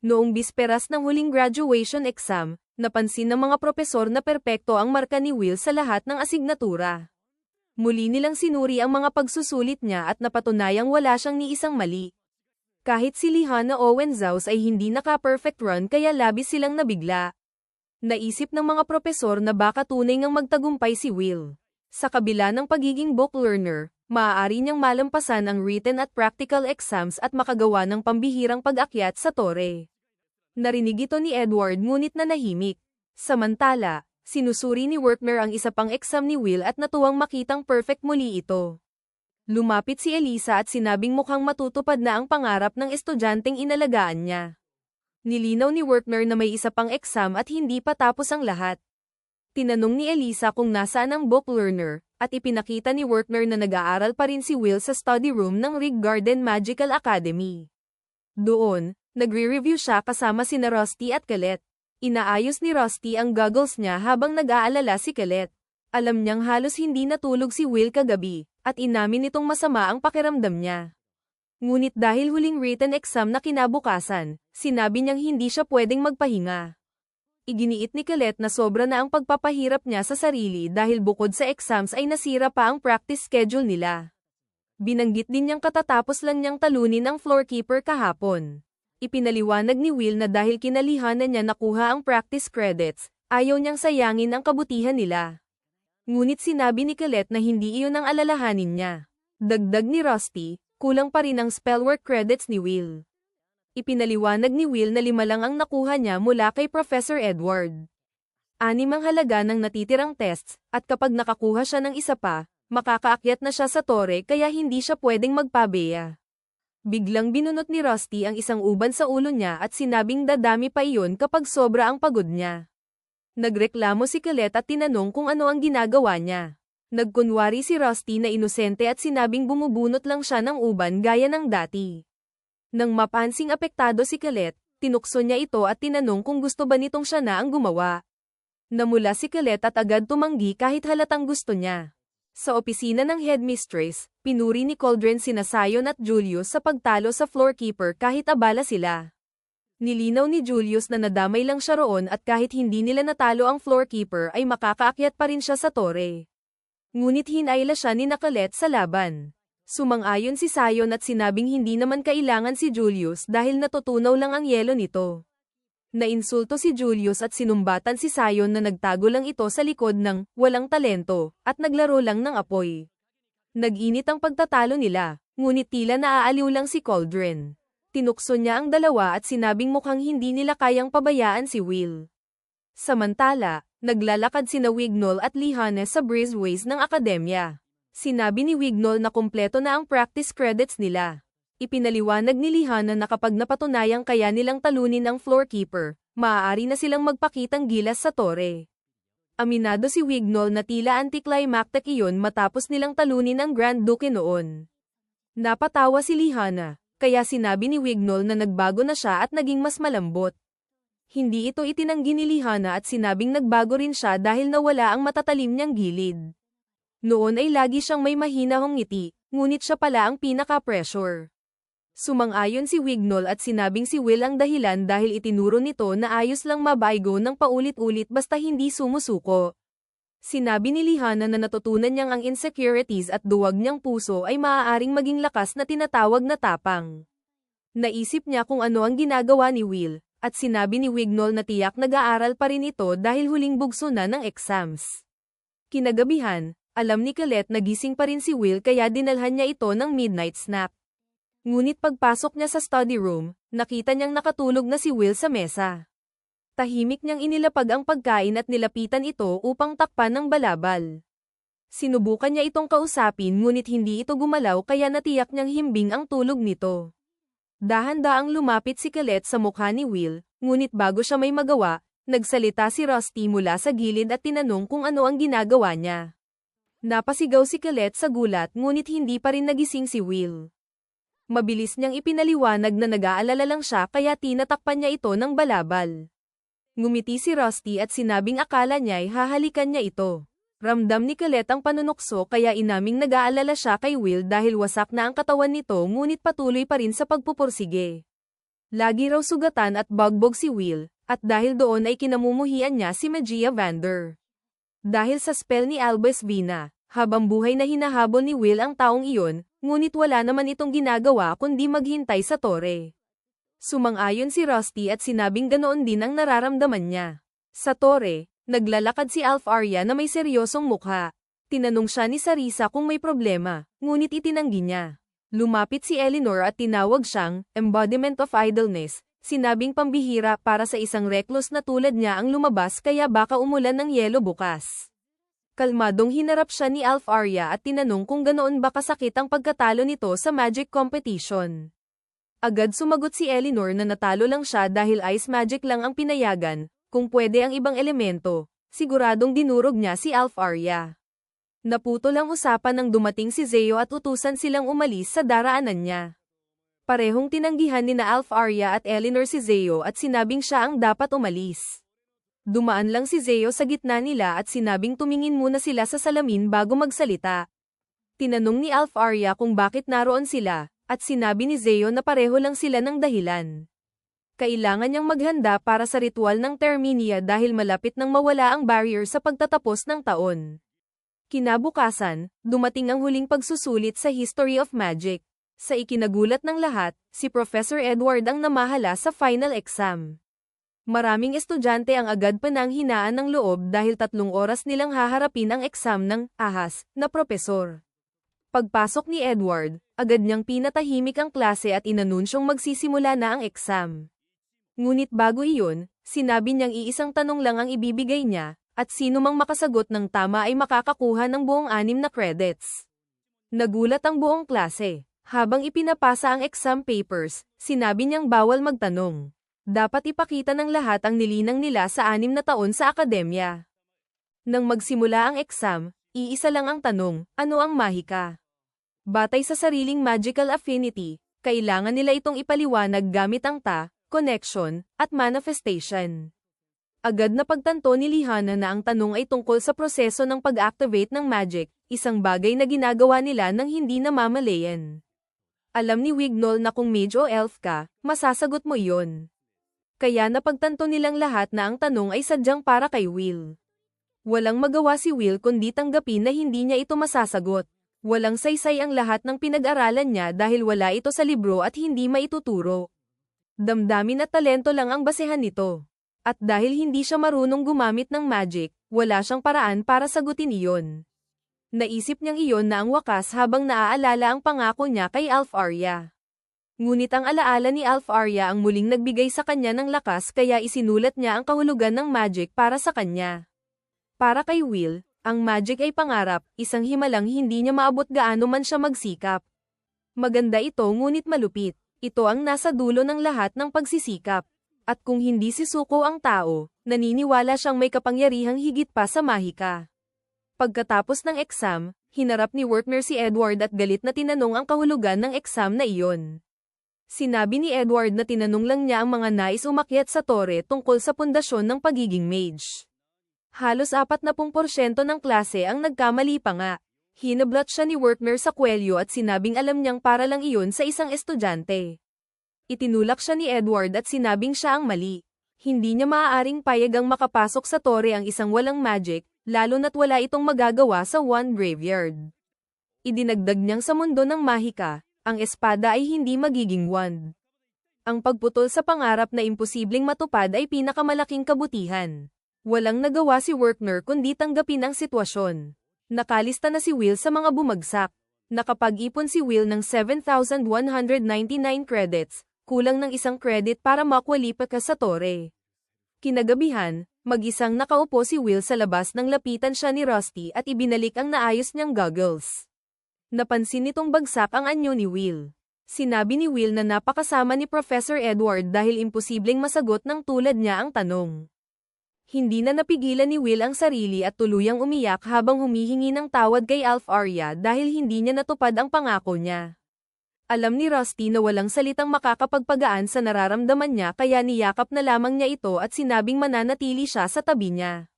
Noong bisperas ng huling graduation exam, napansin ng mga propesor na perpekto ang marka ni Will sa lahat ng asignatura. Muli nilang sinuri ang mga pagsusulit niya at napatunayang wala siyang ni isang mali. Kahit si Lihana Owenzaus ay hindi naka-perfect run kaya labis silang nabigla. Naisip ng mga propesor na baka tunay ngang magtagumpay si Will. Sa kabila ng pagiging book learner, maaari niyang malampasan ang written at practical exams at makagawa ng pambihirang pag-akyat sa tore. Narinig ito ni Edward ngunit nanahimik. Samantala, sinusuri ni Wertner ang isa pang exam ni Will at natuwang makitang perfect muli ito. Lumapit si Elisa at sinabing mukhang matutupad na ang pangarap ng estudyanteng inalagaan niya. Nilinaw ni Wertner na may isa pang exam at hindi pa tapos ang lahat. Tinanong ni Elisa kung nasaan ang book learner, at ipinakita ni Wertner na nag-aaral pa rin si Will sa study room ng Rig Garden Magical Academy. Doon, nagre-review siya kasama sina Rusty at Colette. Inaayos ni Rusty ang goggles niya habang nag-aalala si Colette. Alam niyang halos hindi natulog si Will kagabi, at inamin nitong masama ang pakiramdam niya. Ngunit dahil huling written exam na kinabukasan, sinabi niyang hindi siya pwedeng magpahinga. Iginiit ni Colette na sobra na ang pagpapahirap niya sa sarili dahil bukod sa exams ay nasira pa ang practice schedule nila. Binanggit din niyang katatapos lang niyang talunin ang floorkeeper kahapon. Ipinaliwanag ni Will na dahil kinalihanan niya nakuha ang practice credits, ayaw niyang sayangin ang kabutihan nila. Ngunit sinabi ni Colette na hindi iyon ang alalahanin niya. Dagdag ni Rusty, kulang pa rin ang spellwork credits ni Will. Ipinaliwanag ni Will na 5 lang ang nakuha niya mula kay Professor Edward. 6 ang halaga ng natitirang tests, at kapag nakakuha siya ng isa pa, makakaakyat na siya sa tore kaya hindi siya pwedeng magpabeya. Biglang binunot ni Rusty ang isang uban sa ulo niya at sinabing dadami pa iyon kapag sobra ang pagod niya. Nagreklamo si Colette at tinanong kung ano ang ginagawa niya. Nagkunwari si Rusty na inosente at sinabing bumubunot lang siya ng uban gaya ng dati. Nang mapansing apektado si Colette, tinukso niya ito at tinanong kung gusto ba nitong siya na ang gumawa. Namula si Colette at agad tumanggi kahit halatang gusto niya. Sa opisina ng headmistress, pinuri ni Cauldron sina Sion at Julius sa pagtalo sa floorkeeper kahit abala sila. Nilinaw ni Julius na nadamay lang siya roon at kahit hindi nila natalo ang floorkeeper ay makakaakyat pa rin siya sa tore. Ngunit hinayla siya ni Colette sa laban. Sumang-ayon si Sion at sinabing hindi naman kailangan si Julius dahil natutunaw lang ang yelo nito. Nainsulto si Julius at sinumbatan si Sion na nagtago lang ito sa likod ng walang talento at naglaro lang ng apoy. Nag-init ang pagtatalo nila, ngunit tila naaaliw lang si Cauldron. Tinukso niya ang dalawa at sinabing mukhang hindi nila kayang pabayaan si Will. Samantala, naglalakad sina Wignall at Lihana sa breezeways ng akademya. Sinabi ni Wignall na kumpleto na ang practice credits nila. Ipinaliwanag ni Lihana na kapag napatunayang kaya nilang talunin ang floorkeeper, maaari na silang magpakitang gilas sa tore. Aminado si Wignall na tila anticlimactic iyon matapos nilang talunin ang Grand Duke noon. Napatawa si Lihana, kaya sinabi ni Wignall na nagbago na siya at naging mas malambot. Hindi ito itinanggi ni Lihana at sinabing nagbago rin siya dahil nawala ang matatalim niyang gilid. Noon ay lagi siyang may mahinahong ngiti, ngunit siya pala ang pinaka-pressure. Sumang-ayon si Wignall at sinabing si Will ang dahilan dahil itinuro nito na ayos lang mabaigo ng paulit-ulit basta hindi sumusuko. Sinabi ni Lihana na natutunan niyang ang insecurities at duwag niyang puso ay maaaring maging lakas na tinatawag na tapang. Naisip niya kung ano ang ginagawa ni Will, at sinabi ni Wignall na tiyak nag-aaral pa rin ito dahil huling bugso na ng exams. Kinagabihan, alam ni Colette na gising pa rin si Will kaya dinalhan niya ito ng midnight snack. Ngunit pagpasok niya sa study room, nakita niyang nakatulog na si Will sa mesa. Tahimik niyang inilapag ang pagkain at nilapitan ito upang takpan ng balabal. Sinubukan niya itong kausapin ngunit hindi ito gumalaw kaya natiyak niyang himbing ang tulog nito. Dahan-daang lumapit si Colette sa mukha ni Will, ngunit bago siya may magawa, nagsalita si Rusty mula sa gilid at tinanong kung ano ang ginagawa niya. Napasigaw si Colette sa gulat ngunit hindi pa rin nagising si Will. Mabilis niyang ipinaliwanag na nag-aalala lang siya kaya tinatakpan niya ito ng balabal. Ngumiti si Rusty at sinabing akala niya'y hahalikan niya ito. Ramdam ni Colette ang panunokso kaya inaming nag-aalala siya kay Will dahil wasak na ang katawan nito ngunit patuloy pa rin sa pagpupursige. Lagi raw sugatan at bagbog si Will, at dahil doon ay kinamumuhian niya si Magia Vander. Dahil sa spell ni Albus Vina, habang buhay na hinahabol ni Will ang taong iyon, ngunit wala naman itong ginagawa kundi maghintay sa tore. Sumang-ayon si Rusty at sinabing ganoon din ang nararamdaman niya. Sa tore, naglalakad si Alf-Arya na may seryosong mukha. Tinanong siya ni Sarisa kung may problema, ngunit itinanggi niya. Lumapit si Eleanor at tinawag siyang embodiment of idleness, sinabing pambihira para sa isang recluse na tulad niya ang lumabas kaya baka umulan ng yelo bukas. Kalmadong hinarap siya ni Alf-Arya at tinanong kung ganoon ba kasakit ang pagkatalo nito sa magic competition. Agad sumagot si Eleanor na natalo lang siya dahil ice magic lang ang pinayagan, kung pwede ang ibang elemento, siguradong dinurog niya si Alf-Arya. Naputol ang usapan nang dumating si Zeo at utusan silang umalis sa daraanan niya. Parehong tinanggihan ni na Alf-Arya at Eleanor si Zeo at sinabing siya ang dapat umalis. Dumaan lang si Zeo sa gitna nila at sinabing tumingin muna sila sa salamin bago magsalita. Tinanong ni Alf-Arya kung bakit naroon sila, at sinabi ni Zeo na pareho lang sila ng dahilan. Kailangan niyang maghanda para sa ritual ng Terminia dahil malapit nang mawala ang barrier sa pagtatapos ng taon. Kinabukasan, dumating ang huling pagsusulit sa History of Magic. Sa ikinagulat ng lahat, si Professor Edward ang namahala sa final exam. Maraming estudyante ang agad pananghinaan ng loob dahil 3 oras nilang haharapin ang exam ng ahas na propesor. Pagpasok ni Edward, agad niyang pinatahimik ang klase at inanunsyong magsisimula na ang exam. Ngunit bago iyon, sinabi niyang iisang tanong lang ang ibibigay niya, at sino mang makasagot ng tama ay makakakuha ng buong 6 na credits. Nagulat ang buong klase. Habang ipinapasa ang exam papers, sinabi niyang bawal magtanong. Dapat ipakita ng lahat ang nilinang nila sa 6 na taon sa akademya. Nang magsimula ang exam, iisa lang ang tanong, ano ang mahika? Batay sa sariling magical affinity, kailangan nila itong ipaliwanag gamit ang connection, at manifestation. Agad na pagtanto ni Lihana na ang tanong ay tungkol sa proseso ng pag-activate ng magic, isang bagay na ginagawa nila nang hindi namamalayan. Alam ni Wignall na kung mage o elf ka, masasagot mo iyon. Kaya napagtanto nilang lahat na ang tanong ay sadyang para kay Will. Walang magawa si Will kundi tanggapin na hindi niya ito masasagot. Walang saysay ang lahat ng pinag-aralan niya dahil wala ito sa libro at hindi maituturo. Damdamin at talento lang ang basehan nito. At dahil hindi siya marunong gumamit ng magic, wala siyang paraan para sagutin iyon. Naisip niyang iyon na ang wakas habang naaalala ang pangako niya kay Alf-Arya. Ngunit ang alaala ni Alf-Arya ang muling nagbigay sa kanya ng lakas kaya isinulat niya ang kahulugan ng magic para sa kanya. Para kay Will, ang magic ay pangarap, isang himalang hindi niya maabot gaano man siya magsikap. Maganda ito ngunit malupit. Ito ang nasa dulo ng lahat ng pagsisikap. At kung hindi si Zuko ang tao, naniniwala siyang may kapangyarihang higit pa sa mahika. Pagkatapos ng exam, hinarap ni Werther si Edward at galit na tinanong ang kahulugan ng exam na iyon. Sinabi ni Edward na tinanong lang niya ang mga nais umakyat sa tore tungkol sa pundasyon ng pagiging mage. Halos 40% ng klase ang nagkamali pa nga. Hinablot siya ni Werther sa kwelyo at sinabing alam niyang para lang iyon sa isang estudyante. Itinulak siya ni Edward at sinabing siya ang mali. Hindi niya maaaring payagang makapasok sa tore ang isang walang magic, lalo na't wala itong magagawa sa Wand Graveyard. Idinagdag niyang sa mundo ng mahika, ang espada ay hindi magiging wand. Ang pagputol sa pangarap na imposibleng matupad ay pinakamalaking kabutihan. Walang nagawa si Werther kundi tanggapin ang sitwasyon. Nakalista na si Will sa mga bumagsak. Nakapag-ipon si Will ng 7,199 credits, kulang ng 1 credit para makwalipaka sa tore. Kinagabihan, mag-isang nakaupo si Will sa labas nang lapitan siya ni Rusty at ibinalik ang naayos niyang goggles. Napansin nitong bagsak ang anyo ni Will. Sinabi ni Will na napakasama ni Professor Edward dahil imposibleng masagot ng tulad niya ang tanong. Hindi na napigilan ni Will ang sarili at tuluyang umiyak habang humihingi ng tawad kay Alf-Arya dahil hindi niya natupad ang pangako niya. Alam ni Rusty na walang salitang makakapagpagaan sa nararamdaman niya kaya niyakap na lamang niya ito at sinabing mananatili siya sa tabi niya.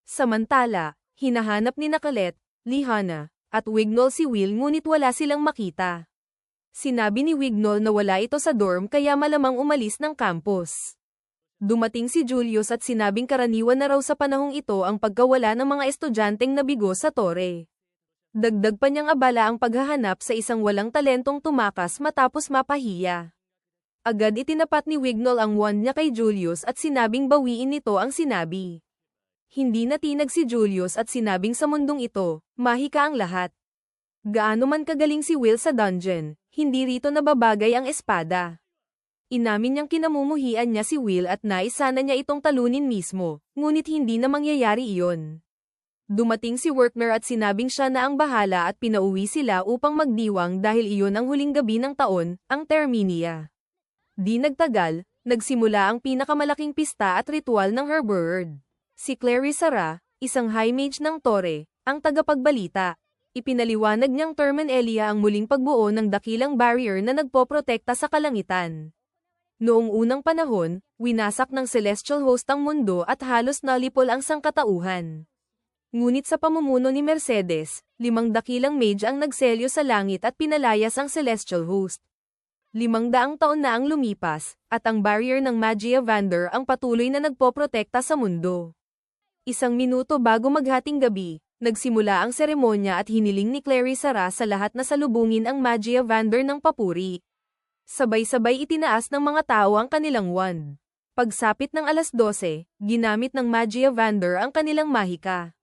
Samantala, hinahanap ni Colette, Lihana, at Wignall si Will ngunit wala silang makita. Sinabi ni Wignall na wala ito sa dorm kaya malamang umalis ng campus. Dumating si Julius at sinabing karaniwan na raw sa panahong ito ang pagkawala ng mga estudyanteng nabigo sa tore. Dagdag pa niyang abala ang paghahanap sa isang walang talentong tumakas matapos mapahiya. Agad itinapat ni Wignall ang wand niya kay Julius at sinabing bawiin nito ang sinabi. Hindi natinag si Julius at sinabing sa mundong ito, mahika ang lahat. Gaano man kagaling si Will sa dungeon, hindi rito nababagay ang espada. Inamin niyang kinamumuhian niya si Will at nais sana niya itong talunin mismo, ngunit hindi na mangyayari iyon. Dumating si Werkner at sinabing siya na ang bahala at pinauwi sila upang magdiwang dahil iyon ang huling gabi ng taon, ang Terminia. Di nagtagal, nagsimula ang pinakamalaking pista at ritual ng Herbird. Si Clarissa Ra, isang high mage ng tore, ang tagapagbalita. Ipinaliwanag niyang Terminelia ang muling pagbuo ng dakilang barrier na nagpoprotekta sa kalangitan. Noong unang panahon, winasak ng celestial host ang mundo at halos nalipol ang sangkatauhan. Ngunit sa pamumuno ni Mercedes, 5 dakilang mage ang nagselyo sa langit at pinalayas ang celestial host. 500 taon na ang lumipas, at ang barrier ng Magia Vander ang patuloy na nagpoprotekta sa mundo. 1 minuto bago maghating gabi, nagsimula ang seremonya at hiniling ni Clarissa Ra sa lahat na salubungin ang Magia Vander ng papuri. Sabay-sabay itinaas ng mga tao ang kanilang wand. Pagsapit ng 12:00, ginamit ng Magia Vander ang kanilang mahika.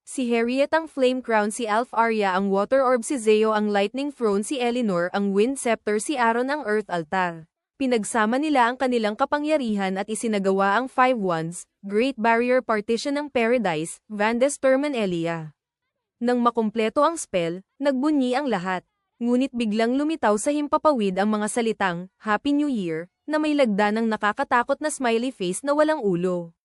Si Harriet ang Flame Crown, si Alf Arya ang Water Orb, si Zeo ang Lightning Throne, si Eleanor ang Wind Scepter, si Aaron ang Earth Altar. Pinagsama nila ang kanilang kapangyarihan at isinagawa ang 5 Wands, Great Barrier Partition ng Paradise, Vandes Terminelia. Nang makumpleto ang spell, nagbunyi ang lahat. Ngunit biglang lumitaw sa himpapawid ang mga salitang, Happy New Year, na may lagda ng nakakatakot na smiley face na walang ulo.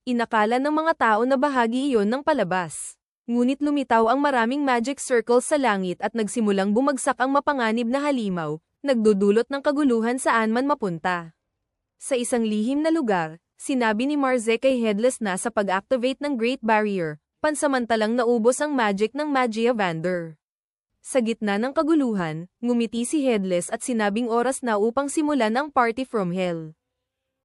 Inakala ng mga tao na bahagi iyon ng palabas. Ngunit lumitaw ang maraming magic circles sa langit at nagsimulang bumagsak ang mapanganib na halimaw, nagdudulot ng kaguluhan saan man mapunta. Sa isang lihim na lugar, sinabi ni Marze kay Headless na sa pag-activate ng Great Barrier, pansamantalang naubos ang magic ng Magia Vander. Sa gitna ng kaguluhan, ngumiti si Headless at sinabing oras na upang simulan ang party from hell.